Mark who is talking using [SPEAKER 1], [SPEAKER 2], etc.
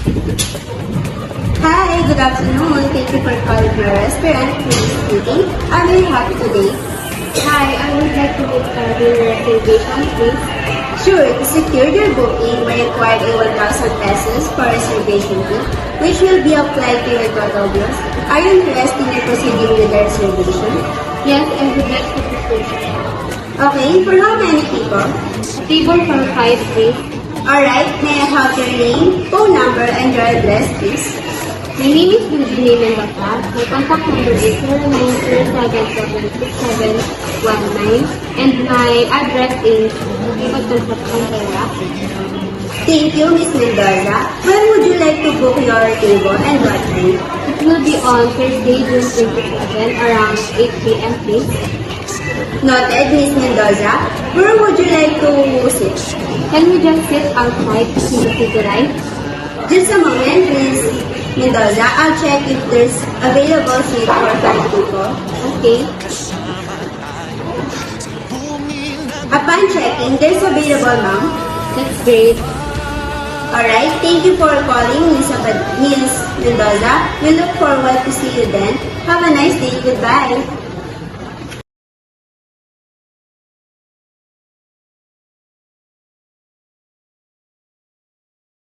[SPEAKER 1] Hi, good afternoon. Thank you for calling my restaurant. Please speaking. I'm very happy today.
[SPEAKER 2] Hi, I would like to book a dinner reservation, please.
[SPEAKER 1] Sure, to secure your booking, may require a 1,000 pesos for reservation fee, which will be applied to your total bills. Are you interested in proceeding with the reservation?
[SPEAKER 2] Yes, I would like to proceed.
[SPEAKER 1] Okay, for how many people?
[SPEAKER 2] A table for 5, please.
[SPEAKER 1] Alright, may I have your name, phone number, and your address, please?
[SPEAKER 2] My name is Virginia Mendoza. My contact number is 0907766719 and my address is Bukod Construction, Tara.
[SPEAKER 1] Thank you, Miss Mendoza. When would you like to book your table and what time?
[SPEAKER 2] It will be on Thursday, June 27 around 8 p.m. please.
[SPEAKER 1] Noted, Miss Mendoza. Where would you like to sit?
[SPEAKER 2] Can we just sit outside in the city light?
[SPEAKER 1] Just a moment, Miss Mendoza. I'll check if there's available seat for 5 people.
[SPEAKER 2] Okay.
[SPEAKER 1] Upon checking, there's available, ma'am.
[SPEAKER 2] That's great.
[SPEAKER 1] Alright, thank you for calling, Miss Mendoza. We look forward to see you then. Have a nice day. Goodbye.